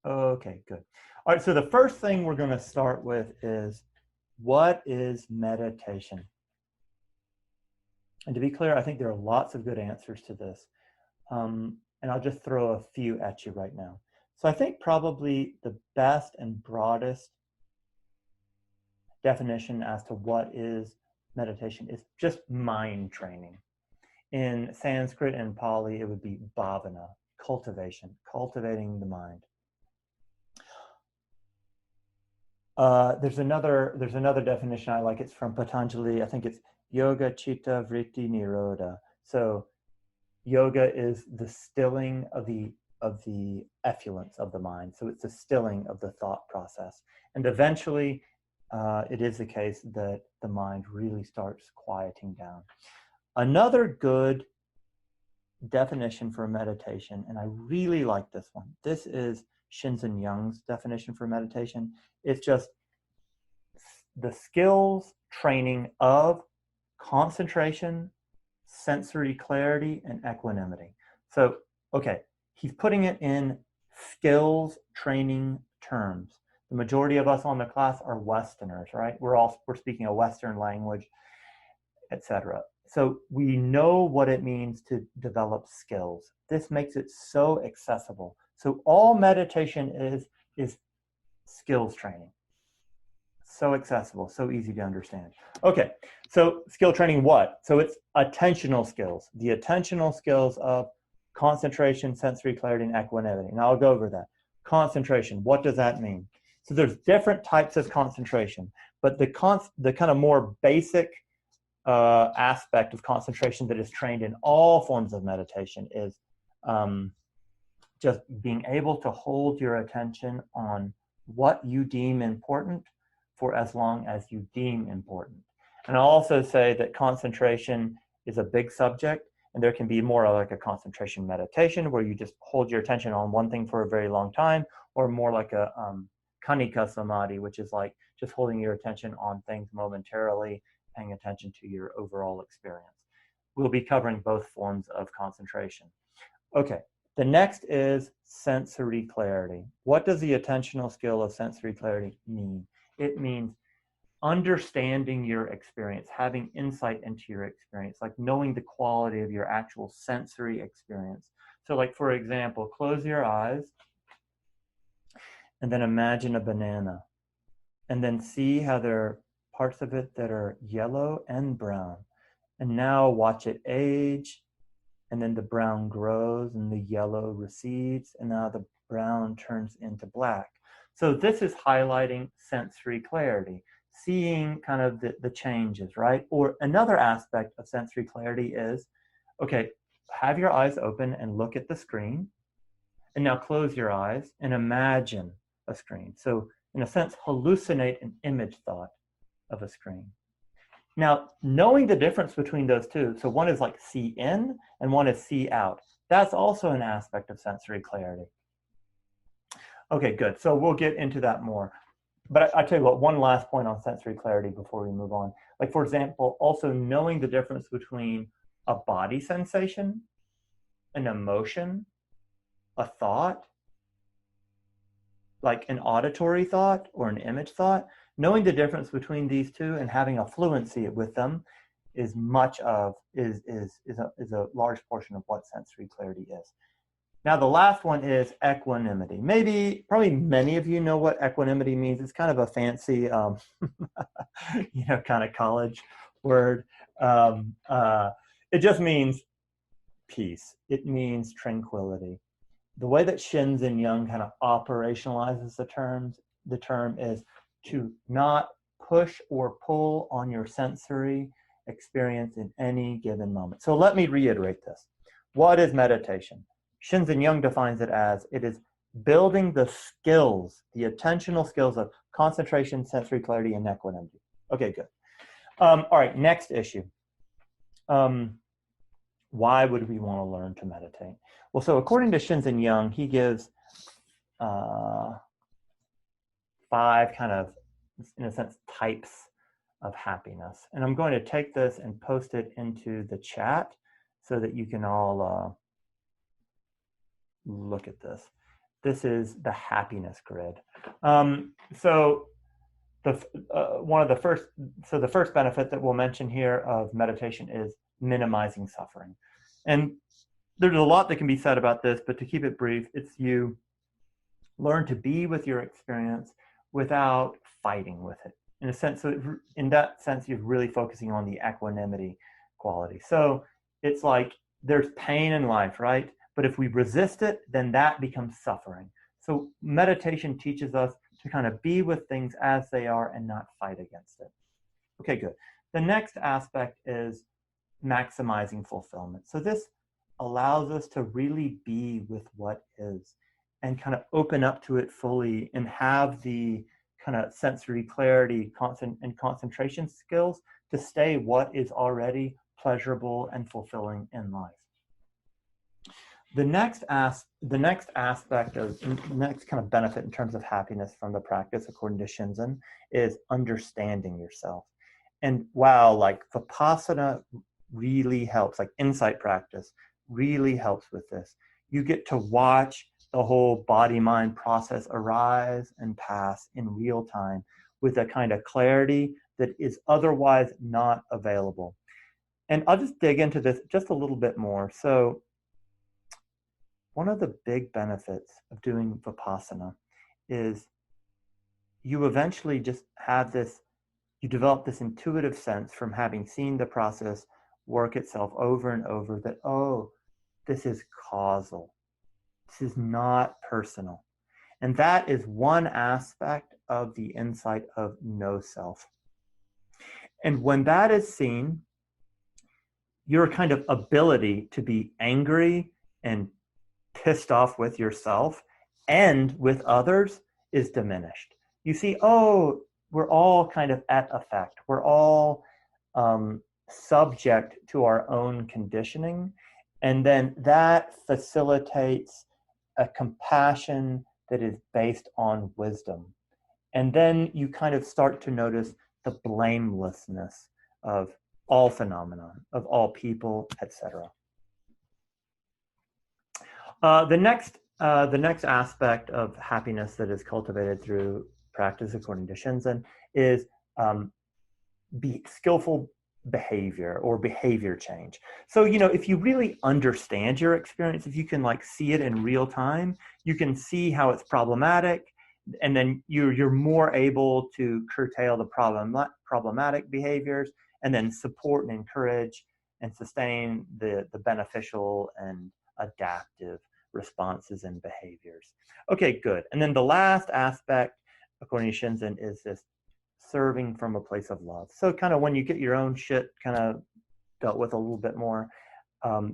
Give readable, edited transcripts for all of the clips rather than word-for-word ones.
Okay, good. All right, so the first thing we're going to start with is, what is meditation? And to be clear, I think there are lots of good answers to this. And I'll just throw a few at you right now. So I think probably the best and broadest definition as to what is meditation is just mind training. In Sanskrit and Pali, it would be bhavana, cultivation, cultivating the mind. There's another definition I like. It's from Patanjali. I think it's yoga chitta vritti nirodha. So yoga is the stilling of the effluence of the mind. So it's the stilling of the thought process. And eventually, it is the case that the mind really starts quieting down. Another good definition for meditation, and I really like this one. This is Shinzen Young's definition for meditation. It's just the skills training of concentration, sensory clarity, and equanimity. So, okay, he's putting it in skills training terms. The majority of us on the class are Westerners, right? We're speaking a Western language, etc. So we know what it means to develop skills. This makes it so accessible. So all meditation is skills training. So accessible, so easy to understand. Okay, so skill training what? So it's attentional skills, the attentional skills of concentration, sensory clarity, and equanimity. Now I'll go over that. Concentration, what does that mean? So there's different types of concentration, but the kind of more basic aspect of concentration that is trained in all forms of meditation is just being able to hold your attention on what you deem important for as long as you deem important. And I'll also say that concentration is a big subject, and there can be more like a concentration meditation where you just hold your attention on one thing for a very long time, or more like a kanika samadhi, which is like just holding your attention on things momentarily, paying attention to your overall experience. We'll be covering both forms of concentration. Okay, the next is sensory clarity. What does the attentional skill of sensory clarity mean? It means understanding your experience, having insight into your experience, like knowing the quality of your actual sensory experience. So like, for example, close your eyes and then imagine a banana, and then see how there are parts of it that are yellow and brown. And now watch it age, and then the brown grows and the yellow recedes, and now the brown turns into black. So this is highlighting sensory clarity, seeing kind of the changes, right? Or another aspect of sensory clarity is, okay, have your eyes open and look at the screen, and now close your eyes and imagine a screen. So in a sense, hallucinate an image thought of a screen. Now, knowing the difference between those two, so one is like see in and one is see out. That's also an aspect of sensory clarity. Okay, good. So we'll get into that more. But I tell you what, one last point on sensory clarity before we move on. Like, for example, also knowing the difference between a body sensation, an emotion, a thought, like an auditory thought or an image thought. Knowing the difference between these two and having a fluency with them is a large portion of what sensory clarity is. Now, the last one is equanimity. Probably many of you know what equanimity means. It's kind of a fancy, kind of college word. It just means peace. It means tranquility. The way that Shinzen Young kind of operationalizes the term is to not push or pull on your sensory experience in any given moment. So let me reiterate this. What is meditation? Shinzen Young defines it as, it is building the skills, the attentional skills of concentration, sensory clarity, and equanimity. Okay, good. All right, next issue. Why would we want to learn to meditate? Well, so according to Shinzen Young, he gives 5 kind of, in a sense, types of happiness. And I'm going to take this and post it into the chat so that you can all look at this. This is the happiness grid. So the first benefit that we'll mention here of meditation is minimizing suffering. And there's a lot that can be said about this, but to keep it brief, it's you learn to be with your experience without fighting with it. In that sense, you're really focusing on the equanimity quality. So it's like there's pain in life, right? But if we resist it, then that becomes suffering. So meditation teaches us to kind of be with things as they are and not fight against it. Okay, good. The next aspect is maximizing fulfillment. So this allows us to really be with what is and kind of open up to it fully and have the kind of sensory clarity and concentration skills to stay what is already pleasurable and fulfilling in life. The next aspect of next kind of benefit in terms of happiness from the practice, according to Shinzen, is understanding yourself. And wow, like Vipassana really helps, like insight practice really helps with this. You get to watch the whole body-mind process arise and pass in real time with a kind of clarity that is otherwise not available. And I'll just dig into this just a little bit more. So one of the big benefits of doing Vipassana is you eventually just have this, you develop this intuitive sense from having seen the process work itself over and over that, oh, this is causal. This is not personal. And that is one aspect of the insight of no self. And when that is seen, your kind of ability to be angry and pissed off with yourself and with others is diminished. You see, oh, we're all kind of at effect. We're all subject to our own conditioning. And then that facilitates a compassion that is based on wisdom. And then you kind of start to notice the blamelessness of all phenomena, of all people, etc. The next aspect of happiness that is cultivated through practice, according to Shinzen, is skillful behavior or behavior change. So, if you really understand your experience, if you can like see it in real time, you can see how it's problematic, and then you're more able to curtail the problematic behaviors and then support and encourage and sustain the beneficial and adaptive responses and behaviors. Okay, good. And then the last aspect, according to Shinzen, is this serving from a place of love. So kind of when you get your own shit kind of dealt with a little bit more,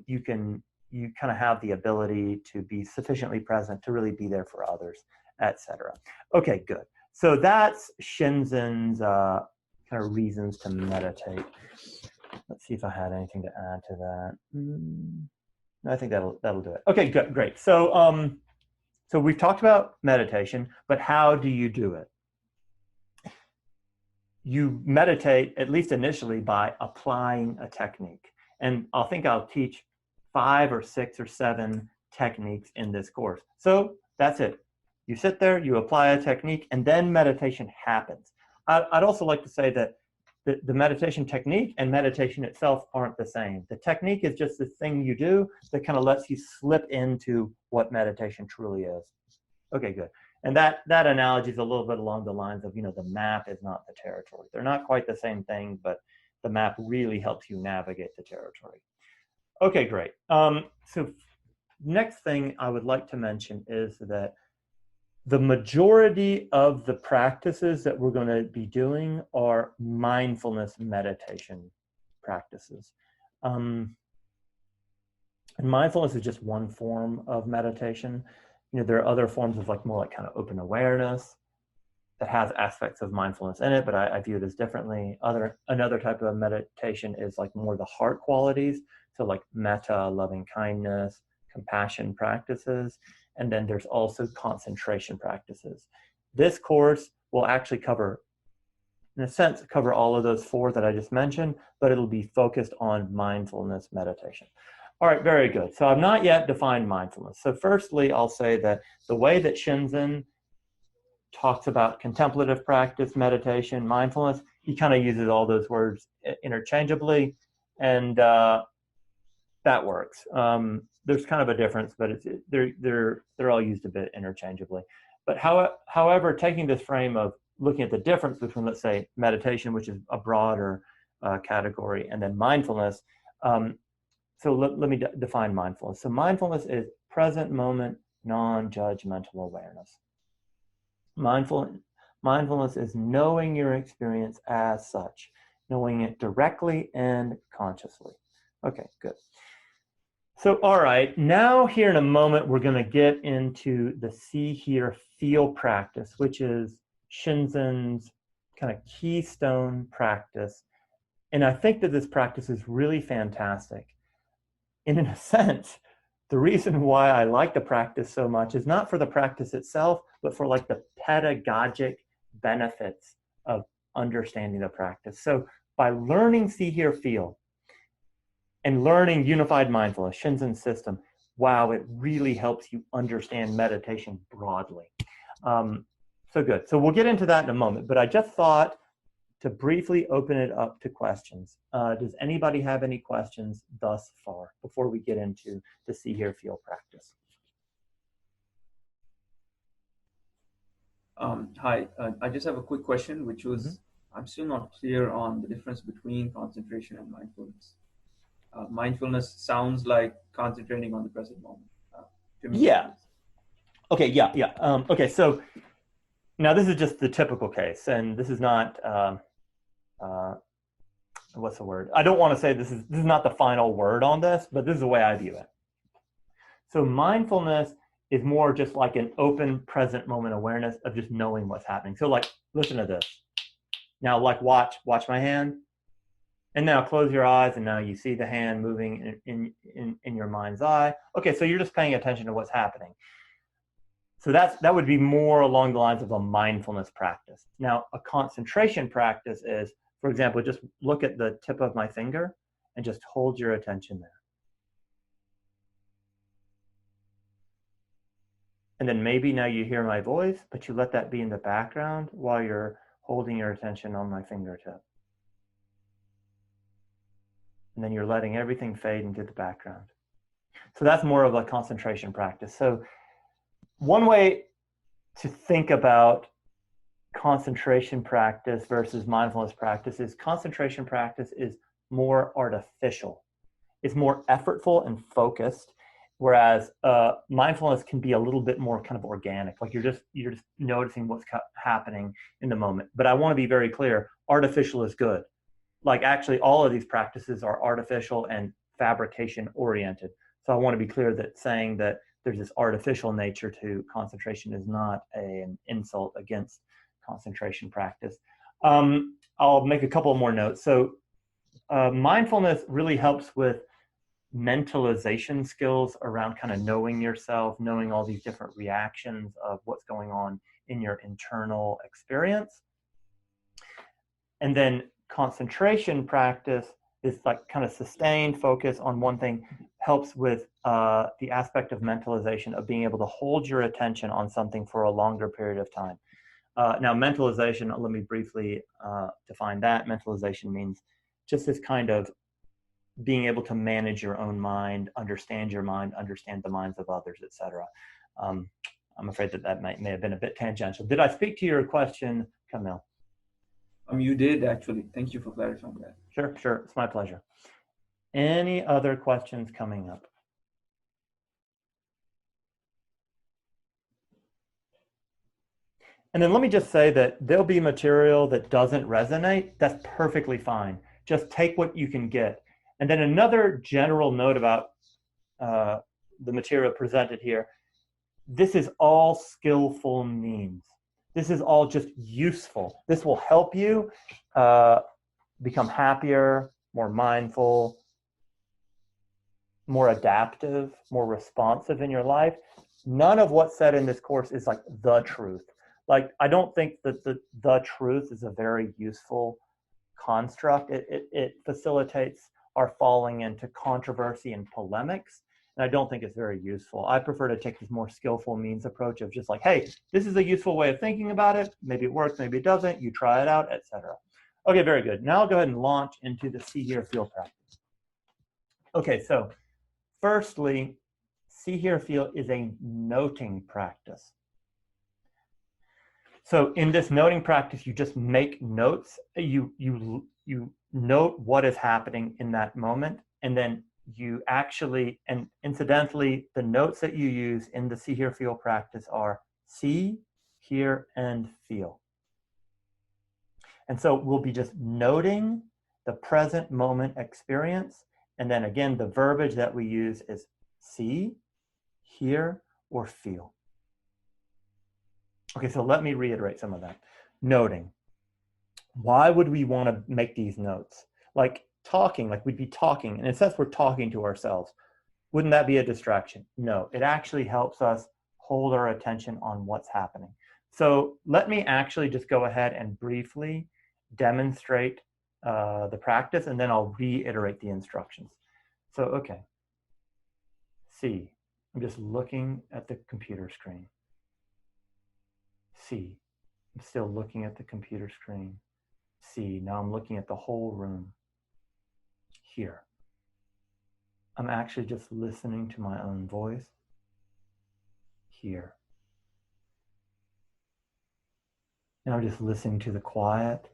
you kind of have the ability to be sufficiently present to really be there for others, etc. Okay, good. So that's Shinzen's kind of reasons to meditate. Let's see if I had anything to add to that. I think that'll do it. Okay, good, great. So so we've talked about meditation, but how do you do it? You meditate, at least initially, by applying a technique. And I think I'll teach 5 or 6 or 7 techniques in this course. So that's it. You sit there, you apply a technique, and then meditation happens. I'd also like to say that the meditation technique and meditation itself aren't the same. The technique is just the thing you do that kind of lets you slip into what meditation truly is. Okay, good. And that analogy is a little bit along the lines of, the map is not the territory. They're not quite the same thing, but the map really helps you navigate the territory. Okay, great. So next thing I would like to mention is that the majority of the practices that we're going to be doing are mindfulness meditation practices. And mindfulness is just one form of meditation. There are other forms of more like kind of open awareness that has aspects of mindfulness in it, but I view it as differently. Another type of meditation is like more the heart qualities. So like metta, loving kindness, compassion practices. And then there's also concentration practices. This course will actually cover all of those 4 that I just mentioned, but it'll be focused on mindfulness meditation. All right, very good. So I've not yet defined mindfulness. So firstly, I'll say that the way that Shinzen talks about contemplative practice, meditation, mindfulness, he kind of uses all those words interchangeably, and that works. There's kind of a difference, but they're all used a bit interchangeably. But however, taking this frame of looking at the difference between, let's say, meditation, which is a broader category, and then mindfulness. So let me define mindfulness. So mindfulness is present moment, non-judgmental awareness. Mindfulness is knowing your experience as such, knowing it directly and consciously. Okay, good. So, all right, now here in a moment, we're going to get into the see, hear, feel practice, which is Shinzen's kind of keystone practice. And I think that this practice is really fantastic. And in a sense, the reason why I like the practice so much is not for the practice itself, but for like the pedagogic benefits of understanding the practice. So by learning see, hear, feel, and learning unified mindfulness, Shinzen's system, wow, it really helps you understand meditation broadly. So good. So we'll get into that in a moment, but I just thought to briefly open it up to questions. Does anybody have any questions thus far before we get into the see, hear, feel practice? Hi, I just have a quick question, which was I'm still not clear on the difference between concentration and mindfulness. Mindfulness sounds like concentrating on the present moment, to me at Yeah. least. Okay. Yeah. Yeah. Okay. So now this is just the typical case, and this is not what's the word? I don't want to say this is not the final word on this, but this is the way I view it. So mindfulness is more just like an open present moment awareness of just knowing what's happening. So like, listen to this. Now, like watch my hand, and now close your eyes, and now you see the hand moving in your mind's eye. Okay, so you're just paying attention to what's happening. So that would be more along the lines of a mindfulness practice. Now, a concentration practice is, for example, just look at the tip of my finger and just hold your attention there. And then maybe now you hear my voice, but you let that be in the background while you're holding your attention on my fingertip. And then you're letting everything fade into the background. So that's more of a concentration practice. So one way to think about concentration practice versus mindfulness practice is concentration practice is more artificial. It's more effortful and focused, whereas mindfulness can be a little bit more kind of organic. Like you're just noticing what's happening in the moment. But I want to be very clear: artificial is good. Like actually, all of these practices are artificial and fabrication oriented. So I want to be clear that saying that there's this artificial nature to concentration is not an insult against concentration practice. I'll make a couple more notes. So mindfulness really helps with mentalization skills around kind of knowing yourself, knowing all these different reactions of what's going on in your internal experience. And then concentration practice is like kind of sustained focus on one thing, helps with the aspect of mentalization, of being able to hold your attention on something for a longer period of time. Now, mentalization, let me briefly define that. Mentalization means just this kind of being able to manage your own mind, understand your mind, understand the minds of others, etc. I'm afraid that may have been a bit tangential. Did I speak to your question, Camille? You did actually. Thank you for clarifying that. Sure. It's my pleasure. Any other questions coming up? And then let me just say that there'll be material that doesn't resonate. That's perfectly fine. Just take what you can get. And then another general note about the material presented here. This is all skillful means. This is all just useful. This will help you become happier, more mindful, more adaptive, more responsive in your life. None of what's said in this course is like the truth. Like, I don't think that the truth is a very useful construct. It facilitates are falling into controversy and polemics. And I don't think it's very useful. I prefer to take this more skillful means approach of just like, hey, this is a useful way of thinking about it. Maybe it works, maybe it doesn't. You try it out, etc. Okay, very good. Now I'll go ahead and launch into the see, hear, feel practice. Okay, so firstly, see, hear, feel is a noting practice. So in this noting practice, you just make notes. You note what is happening in that moment, and then you actually, and incidentally, the notes that you use in the see, hear, feel practice are see, hear, and feel. And so we'll be just noting the present moment experience. And then again, the verbiage that we use is see, hear, or feel. Okay, so let me reiterate some of that. Noting. Why would we want to make these notes? Like talking, like we'd be talking, and it says we're talking to ourselves. Wouldn't that be a distraction? No, it actually helps us hold our attention on what's happening. So let me actually just go ahead and briefly demonstrate the practice, and then I'll reiterate the instructions. So, okay. See, I'm just looking at the computer screen. See, I'm still looking at the computer screen. See, now I'm looking at the whole room. Hear. I'm actually just listening to my own voice. Hear. Now I'm just listening to the quiet,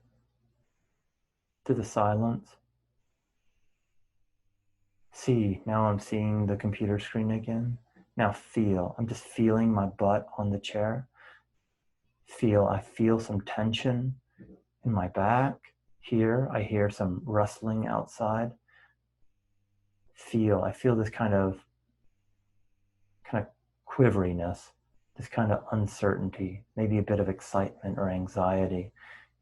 to the silence. See, now I'm seeing the computer screen again. Now feel, I'm just feeling my butt on the chair. Feel, I feel some tension in my back. Here, I hear some rustling outside. Feel, I feel this kind of quiveriness, this kind of uncertainty, maybe a bit of excitement or anxiety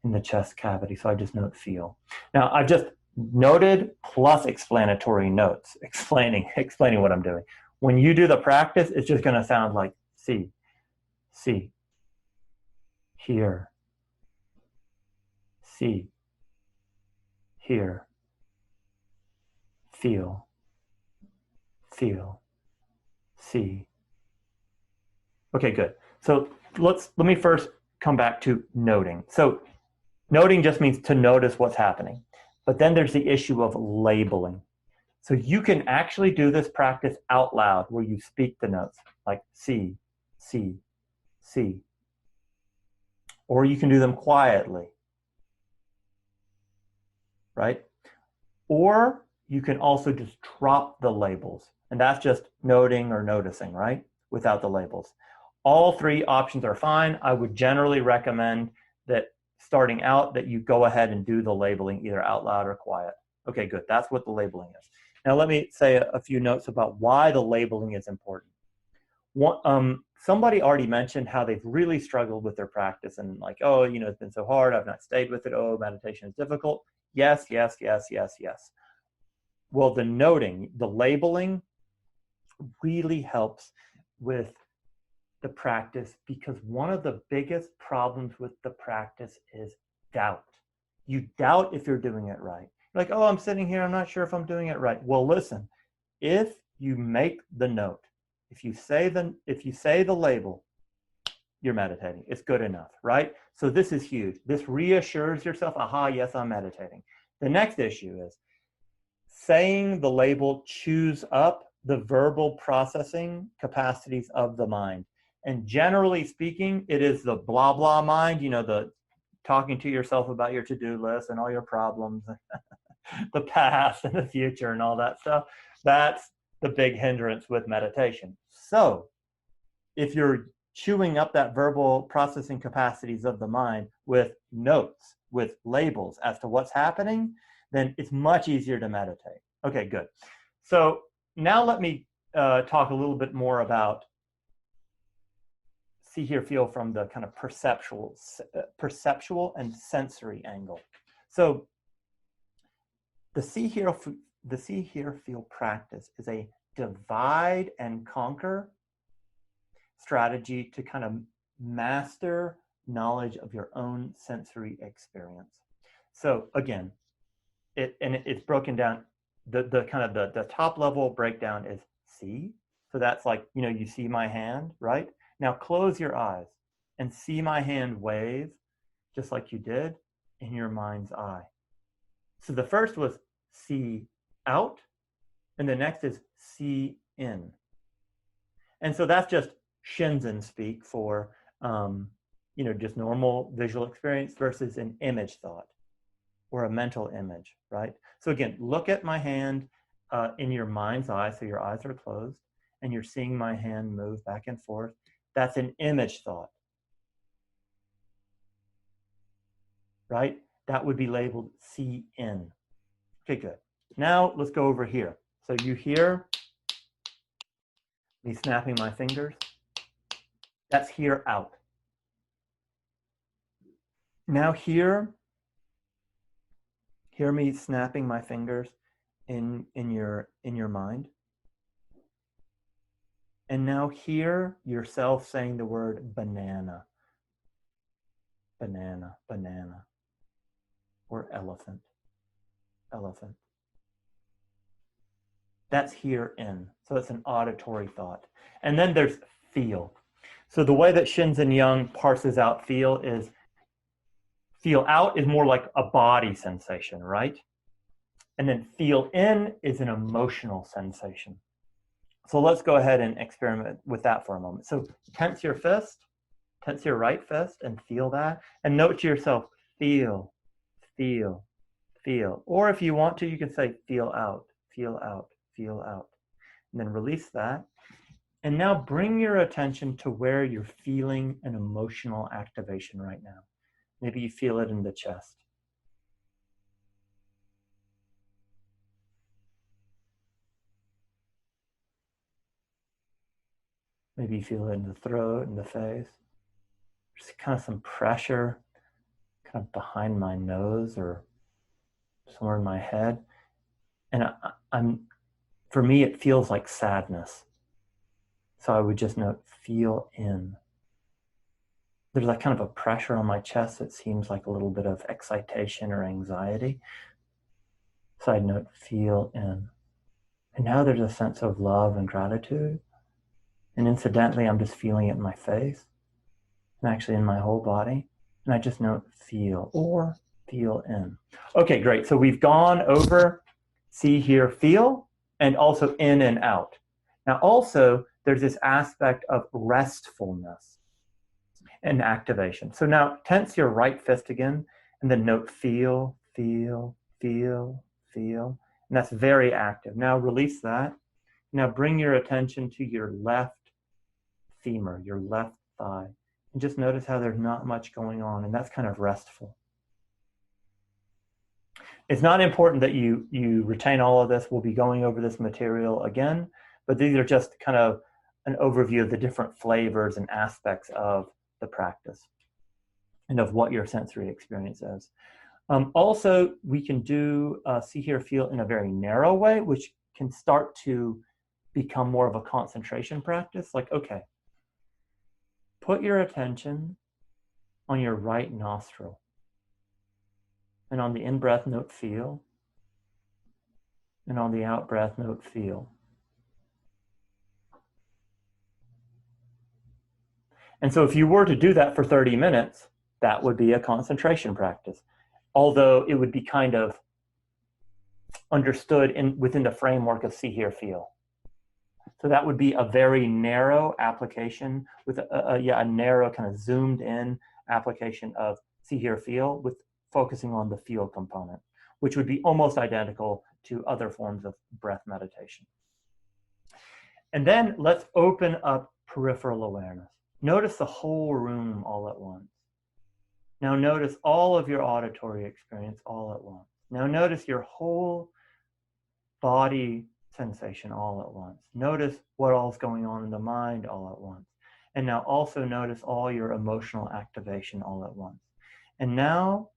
in the chest cavity. So I just note feel. Now I've just noted plus explanatory notes explaining what I'm doing. When you do the practice, it's just going to sound like see, hear, see, hear, feel, see. Okay, good. So let me first come back to noting. So noting just means to notice what's happening. But then there's the issue of labeling. So you can actually do this practice out loud where you speak the notes like see, see, see. Or you can do them quietly, right? Or you can also just drop the labels. And that's just noting or noticing, right? Without the labels. All three options are fine. I would generally recommend that starting out that you go ahead and do the labeling either out loud or quiet. Okay, good. That's what the labeling is. Now let me say a few notes about why the labeling is important. Somebody already mentioned how they've really struggled with their practice and like, oh, it's been so hard. I've not stayed with it. Oh, meditation is difficult. Yes, yes, yes, yes, yes. Well, the noting, the labeling really helps with the practice because one of the biggest problems with the practice is doubt. You doubt if you're doing it right. Like, oh, I'm sitting here, I'm not sure if I'm doing it right. Well, listen, if you make the note, if you say the label, you're meditating. It's good enough, right? So this is huge. This reassures yourself, aha, yes, I'm meditating. The next issue is saying the label chews up the verbal processing capacities of the mind. And generally speaking, it is the blah, blah mind, the talking to yourself about your to-do list and all your problems, the past and the future and all that stuff. That's the big hindrance with meditation. So if you're chewing up that verbal processing capacities of the mind with notes, with labels as to what's happening, then it's much easier to meditate. Okay, good. So now let me talk a little bit more about see, hear, feel from the kind of perceptual and sensory angle. So the see, hear, feel practice is a divide and conquer strategy to kind of master knowledge of your own sensory experience. So again, it's broken down the kind of the top level breakdown is see. So that's like, you know, you see my hand, right? Now close your eyes and see my hand wave just like you did in your mind's eye. So the first was see out, and the next is see in. And so that's just Shinzen speak for, you know, just normal visual experience versus an image thought or a mental image, right? So again, look at my hand in your mind's eye, so your eyes are closed, and you're seeing my hand move back and forth. That's an image thought, right? That would be labeled see in. Okay, good. Now let's go over here. So you hear me snapping my fingers. That's hear out. Now hear me snapping my fingers in your mind. And now hear yourself saying the word banana, banana, banana, or elephant, elephant. That's hear in. So it's an auditory thought. And then there's feel. So the way that Shinzen Young parses out feel is feel out is more like a body sensation, right? And then feel in is an emotional sensation. So let's go ahead and experiment with that for a moment. So tense your fist, tense your right fist and feel that. And note to yourself, feel, feel, feel. Or if you want to, you can say feel out, feel out, feel out. And then release that. And now bring your attention to where you're feeling an emotional activation right now. Maybe you feel it in the chest. Maybe you feel it in the throat, in the face. Just kind of some pressure kind of behind my nose or somewhere in my head. And for me, it feels like sadness. So I would just note, feel in. There's like kind of a pressure on my chest that seems like a little bit of excitation or anxiety. So I'd note, feel in. And now there's a sense of love and gratitude. And incidentally, I'm just feeling it in my face and actually in my whole body. And I just note, feel or feel in. Okay, great. So we've gone over see, hear, feel, and also in and out. Now also, there's this aspect of restfulness and activation. So now tense your right fist again, and then note feel, feel, feel, feel. And that's very active. Now release that. Now bring your attention to your left femur, your left thigh. And just notice how there's not much going on, and that's kind of restful. It's not important that you retain all of this. We'll be going over this material again, but these are just kind of an overview of the different flavors and aspects of the practice and of what your sensory experience is. Also, we can do see, hear, feel in a very narrow way, which can start to become more of a concentration practice. Like, okay, put your attention on your right nostril. And on the in-breath, note feel. And on the out-breath, note feel. And so if you were to do that for 30 minutes, that would be a concentration practice. Although it would be kind of understood within the framework of see, hear, feel. So that would be a very narrow application with a narrow kind of zoomed in application of see, hear, feel with focusing on the feel component, which would be almost identical to other forms of breath meditation. And then let's open up peripheral awareness. Notice the whole room all at once. Now notice all of your auditory experience all at once. Now notice your whole body sensation all at once. Notice what all's going on in the mind all at once. And now also notice all your emotional activation all at once. And now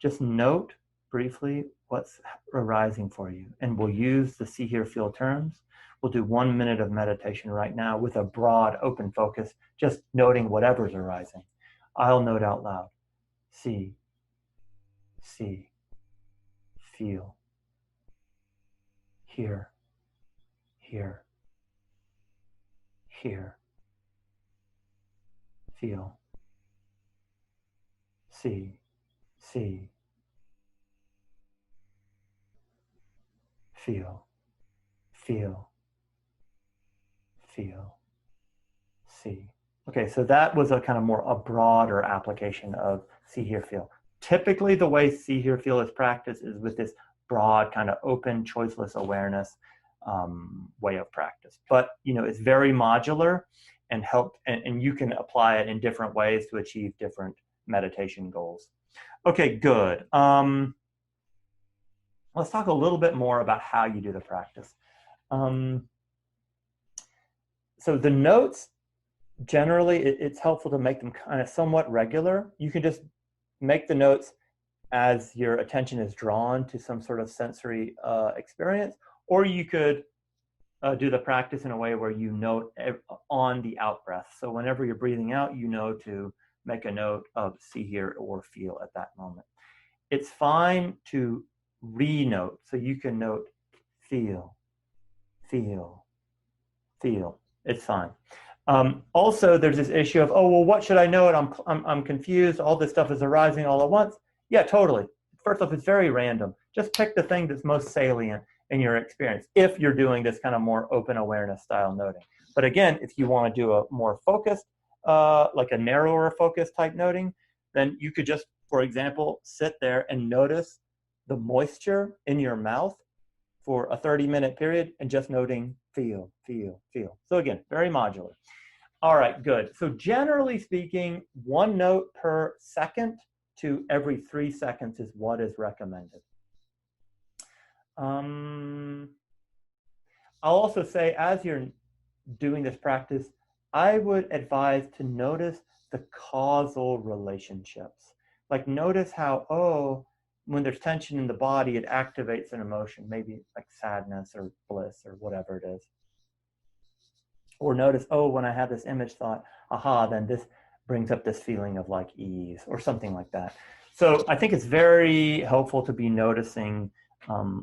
just note briefly what's arising for you. And we'll use the see, hear, feel terms. We'll do 1 minute of meditation right now with a broad open focus, just noting whatever's arising. I'll note out loud. See, feel. here, here, here, feel, see, see, feel, feel, feel, see. Okay, so that was a kind of more a broader application of see, hear, feel. Typically, the way see, hear, feel is practiced is with this broad kind of open, choiceless awareness way of practice. But it's very modular and and you can apply it in different ways to achieve different meditation goals. Okay, good. Let's talk a little bit more about how you do the practice. So the notes, generally, it's helpful to make them kind of somewhat regular. You can just make the notes as your attention is drawn to some sort of sensory experience, or you could do the practice in a way where you note on the out breath. So whenever you're breathing out, you know to make a note of see, hear, or feel at that moment. It's fine to re-note, so you can note feel, feel, feel. It's fine. Also, there's this issue of, oh, well, what should I note? I'm confused. All this stuff is arising all at once. Yeah, totally. First off, it's very random. Just pick the thing that's most salient in your experience if you're doing this kind of more open awareness style noting. But again, if you want to do a more focused, like a narrower focus type noting, then you could just, for example, sit there and notice the moisture in your mouth for a 30-minute period and just noting feel, feel, feel. So again, very modular. All right, good. So generally speaking, 1 note per second to every 3 seconds is what is recommended. I'll also say, as you're doing this practice, I would advise to notice the causal relationships. Like notice how, oh, when there's tension in the body, it activates an emotion, maybe like sadness or bliss or whatever it is. Or notice, oh, when I have this image thought, aha, then this brings up this feeling of like ease or something like that. So I think it's very helpful to be noticing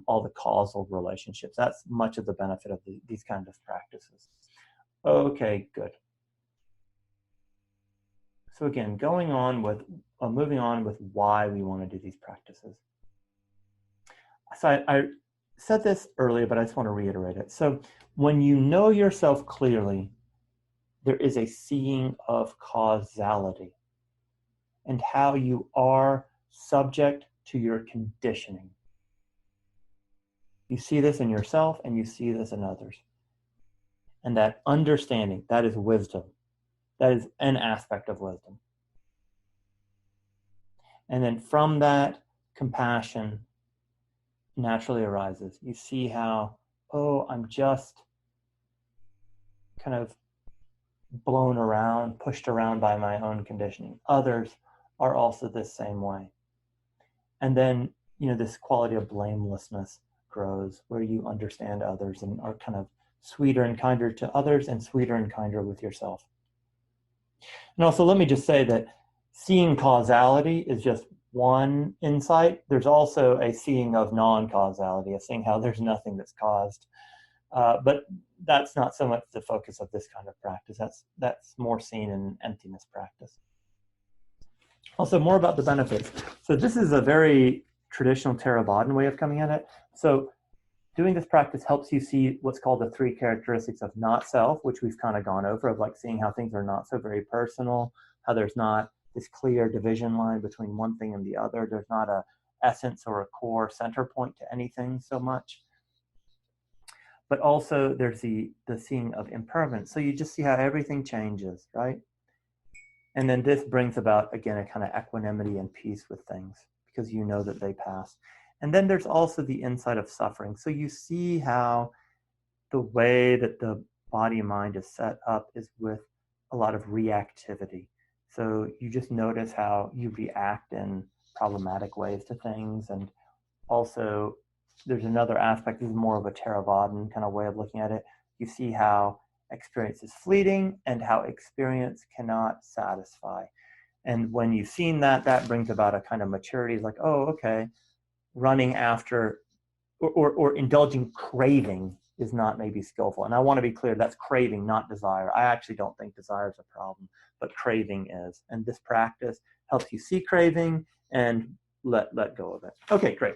all the causal relationships. That's much of the benefit of these kinds of practices. Okay, good. So again, moving on with why we want to do these practices. So I said this earlier, but I just want to reiterate it. So when you know yourself clearly, there is a seeing of causality and how you are subject to your conditioning. You see this in yourself and you see this in others. And that understanding, that is wisdom. That is an aspect of wisdom. And then from that, compassion naturally arises. You see how, oh, I'm just kind of blown around, pushed around by my own conditioning. Others are also this same way. And then, this quality of blamelessness grows where you understand others and are kind of sweeter and kinder to others and sweeter and kinder with yourself. And also, let me just say that seeing causality is just one insight. There's also a seeing of non-causality, a seeing how there's nothing that's caused. But that's not so much the focus of this kind of practice. That's more seen in emptiness practice. Also, more about the benefits. So this is a very traditional Theravadan way of coming at it. So doing this practice helps you see what's called the 3 characteristics of not self, which we've kind of gone over, of like seeing how things are not so very personal, how there's not this clear division line between one thing and the other. There's not a essence or a core center point to anything so much. But also there's the seeing of impermanence. So you just see how everything changes, right? And then this brings about, again, a kind of equanimity and peace with things because you know that they pass. And then there's also the insight of suffering. So you see how the way that the body and mind is set up is with a lot of reactivity. So you just notice how you react in problematic ways to things. And also there's another aspect, this is more of a Theravadan kind of way of looking at it. You see how experience is fleeting and how experience cannot satisfy. And when you've seen that, that brings about a kind of maturity, like, oh, okay, running after or indulging craving is not maybe skillful. And I want to be clear, that's craving, not desire. I actually don't think desire is a problem, but craving is. And this practice helps you see craving and let go of it. Okay, great.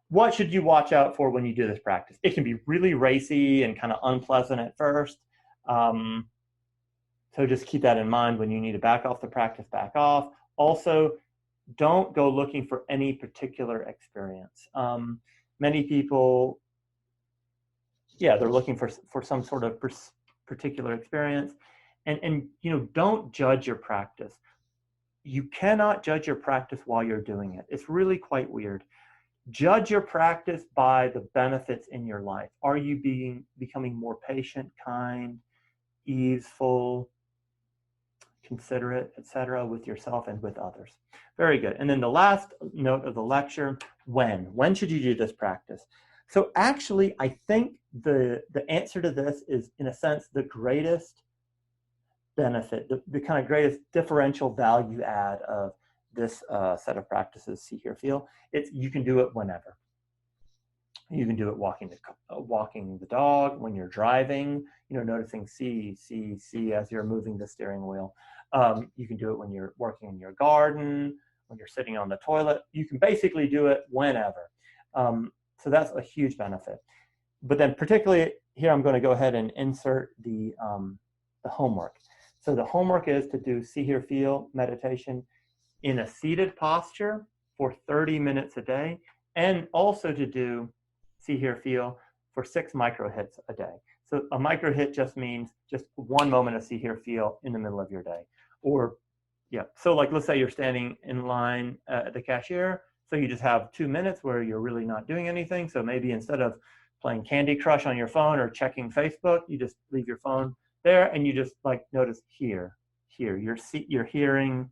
What should you watch out for when you do this practice? It can be really racy and kind of unpleasant at first. So just keep that in mind. When you need to back off the practice, back off. Also, don't go looking for any particular experience. Many people, they're looking for some sort of particular experience. And don't judge your practice. You cannot judge your practice while you're doing it. It's really quite weird. Judge your practice by the benefits in your life. Are you becoming more patient, kind, easeful, considerate, etc., with yourself and with others? Very good. And then the last note of the lecture, when should you do this practice? So actually, I think the answer to this is, in a sense, the greatest benefit, the kind of greatest differential value add of this set of practices, see, hear, feel. It's you can do it whenever. You can do it walking the dog, when you're driving, noticing see as you're moving the steering wheel. You can do it when you're working in your garden, when you're sitting on the toilet. You can basically do it whenever. So that's a huge benefit. But then particularly here, I'm going to go ahead and insert the homework. So the homework is to do see, hear, feel meditation in a seated posture for 30 minutes a day, and also to do see, hear, feel for 6 micro hits a day. So a micro hit just means just one moment of see, hear, feel in the middle of your day. Or, so like let's say you're standing in line at the cashier, so you just have 2 minutes where you're really not doing anything. So maybe instead of playing Candy Crush on your phone or checking Facebook, you just leave your phone there and you just like notice here. You're hearing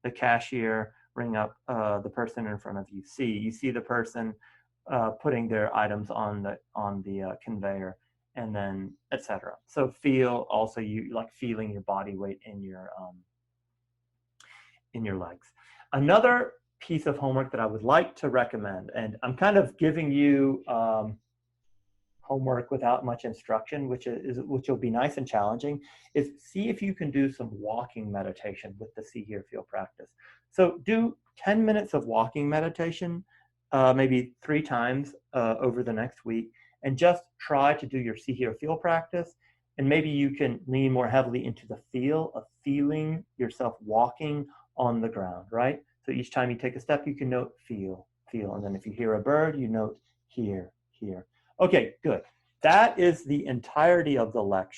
the cashier ring up the person in front of you. You see the person putting their items on the conveyor, and then etc. So feel, also you like feeling your body weight in your legs. Another piece of homework that I would like to recommend, and I'm kind of giving you homework without much instruction, which will be nice and challenging, is see if you can do some walking meditation with the see, hear, feel practice. So do 10 minutes of walking meditation, maybe 3 times over the next week, and just try to do your see, hear, feel practice. And maybe you can lean more heavily into the feel of feeling yourself walking on the ground, right? So each time you take a step, you can note feel. And then if you hear a bird, you note hear. Okay, good. That is the entirety of the lecture.